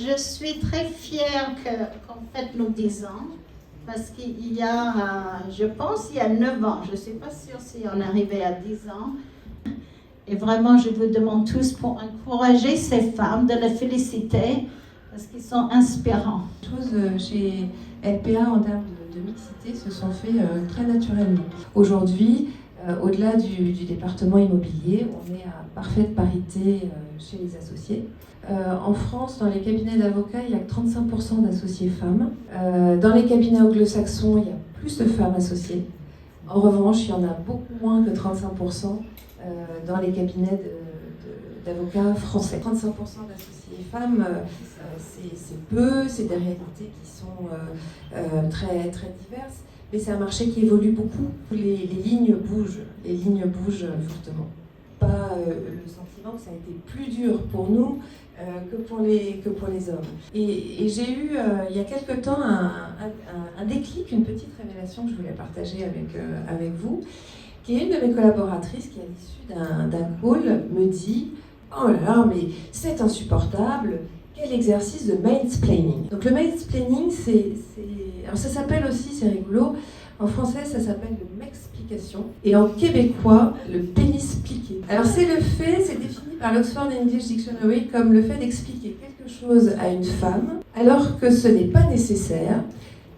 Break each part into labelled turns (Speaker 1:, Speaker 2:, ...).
Speaker 1: Je suis très fière qu'on fête nos 10 ans, parce qu'il y a, je pense, il y a 9 ans, je ne suis pas sûre si on est arrivé à 10 ans. Et vraiment, je vous demande tous pour encourager ces femmes, de les féliciter, parce qu'ils sont inspirants.
Speaker 2: Les choses chez LPA en termes de mixité se sont fait très naturellement. Aujourd'hui, au-delà du département immobilier, on est à parfaite parité chez les associés. En France, dans les cabinets d'avocats, il n'y a que 35% d'associés femmes. Dans les cabinets anglo-saxons, il y a plus de femmes associées. En revanche, il y en a beaucoup moins que 35% dans les cabinets d'avocats français. 35% d'associés femmes, c'est peu, c'est des réalités qui sont très, très diverses, mais c'est un marché qui évolue beaucoup. Les lignes bougent fortement. Pas le sentiment que ça a été plus dur pour nous que pour les hommes. Et j'ai eu, il y a quelque temps, un déclic, une petite révélation que je voulais partager avec vous, qui est une de mes collaboratrices qui, à l'issue d'un call, me dit « Oh là là, mais c'est insupportable, quel exercice de mansplaining ». Donc le mansplaining, alors ça s'appelle aussi, c'est rigolo, en français ça s'appelle le m'explication, et en québécois, le pénispliquer. Alors c'est défini par l'Oxford English Dictionary comme le fait d'expliquer quelque chose à une femme, alors que ce n'est pas nécessaire,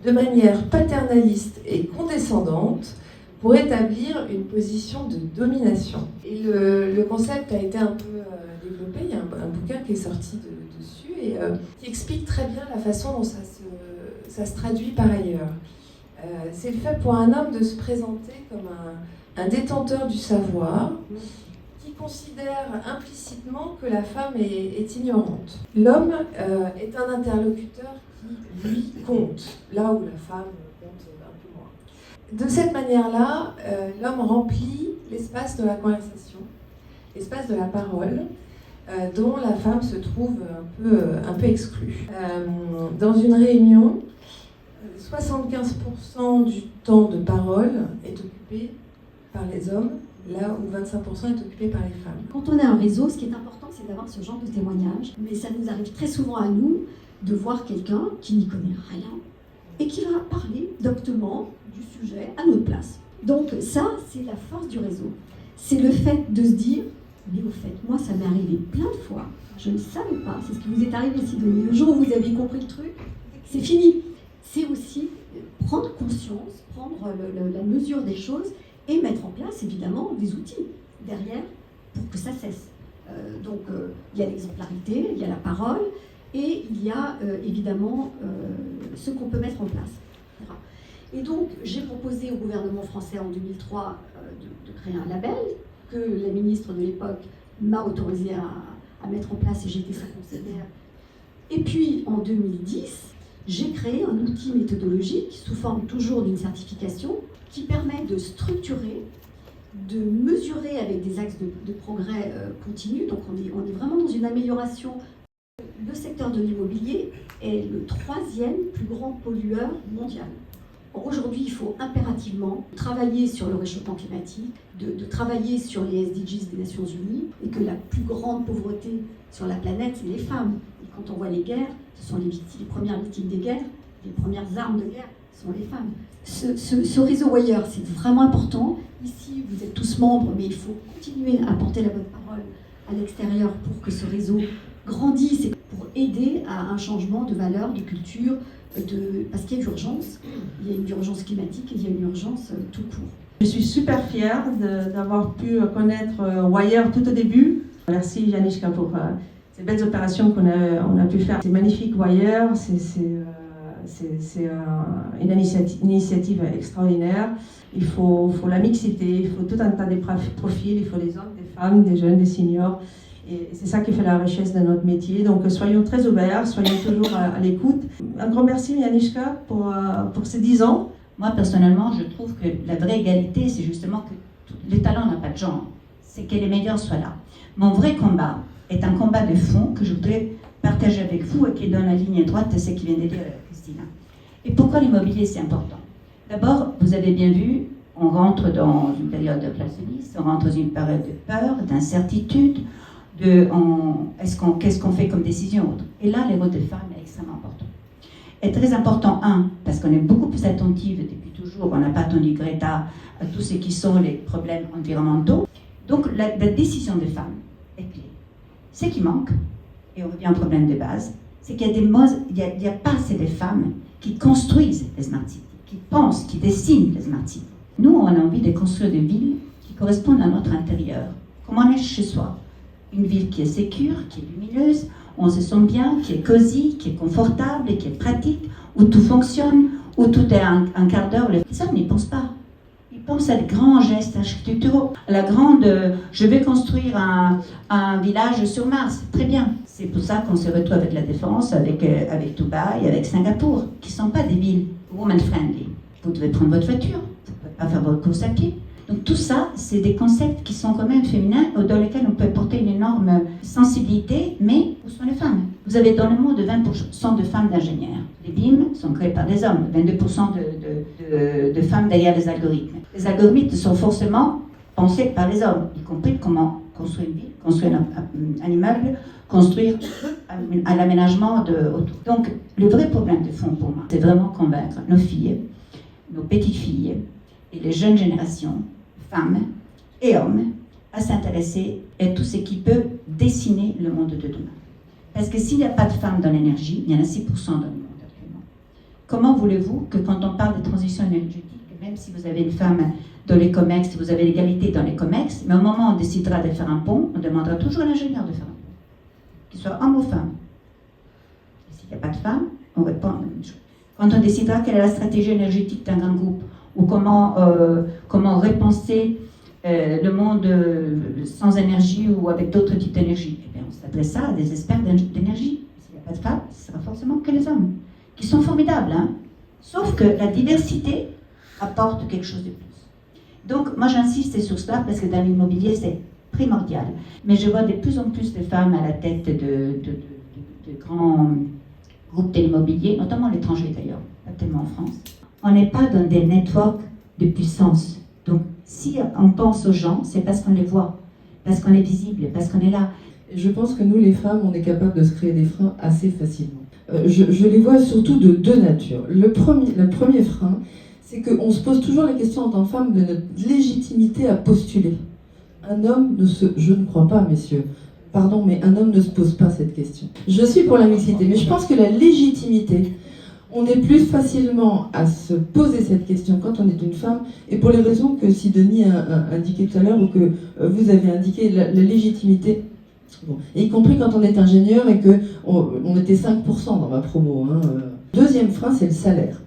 Speaker 2: de manière paternaliste et condescendante, pour établir une position de domination. Et le concept a été un peu développé, il y a un bouquin qui est sorti dessus et qui explique très bien la façon dont ça se traduit par ailleurs. C'est le fait pour un homme de se présenter comme un détenteur du savoir qui considère implicitement que la femme est ignorante. L'homme est un interlocuteur qui, lui, compte, là où la femme compte un peu moins. De cette manière-là, l'homme remplit l'espace de la conversation, l'espace de la parole, dont la femme se trouve un peu exclue. Dans une réunion, 75% du temps de parole est occupé par les hommes, là où 25% est occupé par les femmes.
Speaker 3: Quand on a un réseau, ce qui est important, c'est d'avoir ce genre de témoignage. Mais ça nous arrive très souvent à nous de voir quelqu'un qui n'y connaît rien et qui va parler doctement du sujet à notre place. Donc ça, c'est la force du réseau. C'est le fait de se dire, mais au fait, moi, ça m'est arrivé plein de fois. Je ne savais pas, c'est ce qui vous est arrivé, Sidonie. Le jour où vous avez compris le truc, c'est fini. C'est aussi prendre conscience, prendre la mesure des choses et mettre en place, évidemment, des outils derrière pour que ça cesse. Donc, il y a l'exemplarité, il y a la parole et il y a évidemment ce qu'on peut mettre en place. Et donc, j'ai proposé au gouvernement français en 2003 de créer un label que la ministre de l'époque m'a autorisé à mettre en place et j'ai été sa conseillère. Et puis, en 2010, j'ai créé un outil méthodologique sous forme toujours d'une certification qui permet de structurer, de mesurer avec des axes de progrès continu. Donc on est vraiment dans une amélioration. Le secteur de l'immobilier est le 3e plus grand pollueur mondial. Or, aujourd'hui, il faut impérativement travailler sur le réchauffement climatique, de travailler sur les SDGs des Nations Unies, et que la plus grande pauvreté sur la planète, c'est les femmes. Et quand on voit les guerres, ce sont les premières victimes des guerres, les premières armes de guerre sont les femmes. Ce réseau Wire, c'est vraiment important. Ici, vous êtes tous membres, mais il faut continuer à porter la bonne parole à l'extérieur pour que ce réseau grandisse et pour aider à un changement de valeurs, de culture, parce qu'il y a urgence. Il y a une urgence climatique et il y a une urgence tout court.
Speaker 4: Je suis super fière d'avoir pu connaître Wire tout au début. Merci Janishka pour ces belles opérations qu'on a pu faire. C'est magnifique Wire, c'est une initiative extraordinaire. Il faut la mixité, il faut tout un tas de profils, il faut des hommes, des femmes, des jeunes, des seniors. Et c'est ça qui fait la richesse de notre métier. Donc soyons très ouverts, soyons toujours à l'écoute. Un grand merci Janishka pour ces 10 ans.
Speaker 5: Moi personnellement, je trouve que la vraie égalité, c'est justement que le talent n'a pas de genre. C'est que les meilleurs soient là. Mon vrai combat est un combat de fond que je voudrais partager avec vous et qui donne la ligne droite de ce qui vient de dire Christina. Et pourquoi l'immobilier c'est important? D'abord, vous avez bien vu, on rentre dans une période d'inflationniste, on rentre dans une période de peur, d'incertitude. qu'est-ce qu'on fait comme décision autre. Et là, les rôles des femmes est extrêmement important. Et très important, parce qu'on est beaucoup plus attentive depuis toujours, on n'a pas attendu Greta à tous ce qui sont les problèmes environnementaux. Donc la décision des femmes est clé. Ce qui manque, et on revient au problème de base, c'est qu'il y a pas assez de femmes qui construisent les smart cities, qui pensent, qui dessinent les smart cities. Nous, on a envie de construire des villes qui correspondent à notre intérieur, comme on est chez soi. Une ville qui est sécure, qui est lumineuse, où on se sent bien, qui est cosy, qui est confortable, et qui est pratique, où tout fonctionne, où tout est un quart d'heure. Les hommes n'y pensent pas. Ils pensent à des grands gestes architecturaux. La grande, je vais construire un village sur Mars, très bien. C'est pour ça qu'on se retrouve avec la Défense, avec Dubaï, avec Singapour, qui ne sont pas des villes woman-friendly. Vous devez prendre votre voiture, vous ne pouvez pas faire votre course à pied. Donc tout ça, c'est des concepts qui sont quand même féminins, dans lesquels on peut porter une énorme sensibilité, mais où sont les femmes? Vous avez dans le monde 20% de femmes d'ingénieurs. Les BIM sont créés par des hommes, 22% de femmes derrière les algorithmes. Les algorithmes sont forcément pensés par les hommes, y compris comment construire une ville, construire un immeuble, construire un aménagement autour. Donc le vrai problème de fond pour moi, c'est vraiment convaincre nos filles, nos petites filles, et les jeunes générations, femmes et hommes, à s'intéresser à tout ce qui peut dessiner le monde de demain. Parce que s'il n'y a pas de femmes dans l'énergie, il y en a 6% dans le monde actuellement. Comment voulez-vous que quand on parle de transition énergétique, même si vous avez une femme dans les COMEX, si vous avez l'égalité dans les COMEX, mais au moment où on décidera de faire un pont, on demandera toujours à l'ingénieur de faire un pont, qu'il soit homme ou femme. Et s'il n'y a pas de femme, on répond à la même chose. Quand on décidera quelle est la stratégie énergétique d'un grand groupe, ou comment repenser le monde sans énergie ou avec d'autres types d'énergie. Eh bien, on s'adresse à des experts d'énergie. S'il n'y a pas de femmes, ce sera forcément que les hommes, qui sont formidables, hein. Sauf que la diversité apporte quelque chose de plus. Donc, moi j'insiste sur cela parce que dans l'immobilier, c'est primordial. Mais je vois de plus en plus de femmes à la tête de grands groupes de l'immobilier, notamment à l'étranger d'ailleurs, pas tellement en France. On n'est pas dans des networks de puissance. Donc, si on pense aux gens, c'est parce qu'on les voit, parce qu'on est visible, parce qu'on est là.
Speaker 6: Je pense que nous, les femmes, on est capable de se créer des freins assez facilement. Je les vois surtout de deux natures. Le premier frein, c'est qu'on se pose toujours la question en tant que femme de notre légitimité à postuler. Un homme je ne crois pas, messieurs, pardon, mais un homme ne se pose pas cette question. Je suis pour la mixité, mais je pense que la légitimité, on est plus facilement à se poser cette question quand on est une femme, et pour les raisons que Sidonie a indiquées tout à l'heure, ou que vous avez indiqué, la légitimité, bon, y compris quand on est ingénieur et qu'on était 5% dans ma promo. Hein. Deuxième frein, c'est le salaire.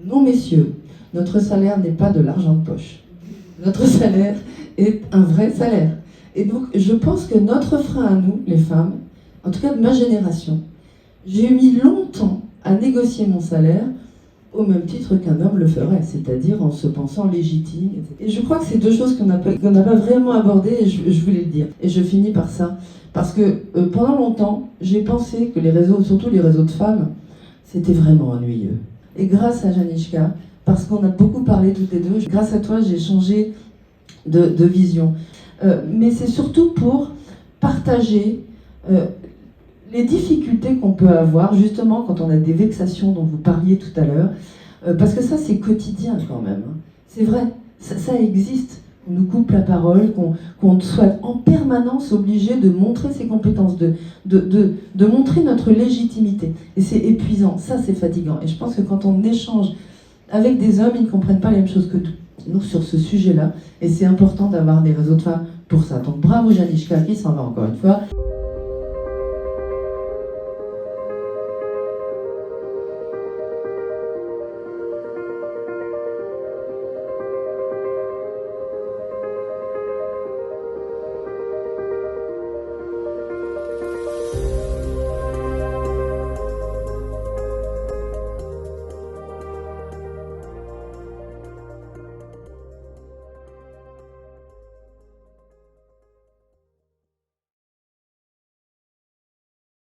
Speaker 6: Non, messieurs, notre salaire n'est pas de l'argent de poche. Notre salaire est un vrai salaire. Et donc, je pense que notre frein à nous, les femmes, en tout cas de ma génération, j'ai mis longtemps à négocier mon salaire au même titre qu'un homme le ferait, c'est-à-dire en se pensant légitime. Et je crois que c'est deux choses qu'on n'a pas vraiment abordées, et je voulais le dire. Et je finis par ça, parce que pendant longtemps, j'ai pensé que les réseaux, surtout les réseaux de femmes, c'était vraiment ennuyeux. Et grâce à Janishka, parce qu'on a beaucoup parlé toutes les deux, grâce à toi, j'ai changé de vision. Mais c'est surtout pour partager les difficultés qu'on peut avoir, justement, quand on a des vexations dont vous parliez tout à l'heure, parce que ça, c'est quotidien quand même. Hein. C'est vrai, ça existe. On nous coupe la parole, qu'on soit en permanence obligé de montrer ses compétences, de montrer notre légitimité. Et c'est épuisant, ça c'est fatigant. Et je pense que quand on échange avec des hommes, ils ne comprennent pas les mêmes choses que nous sur ce sujet-là. Et c'est important d'avoir des réseaux de femmes pour ça. Donc bravo Janishka qui s'en va encore une fois.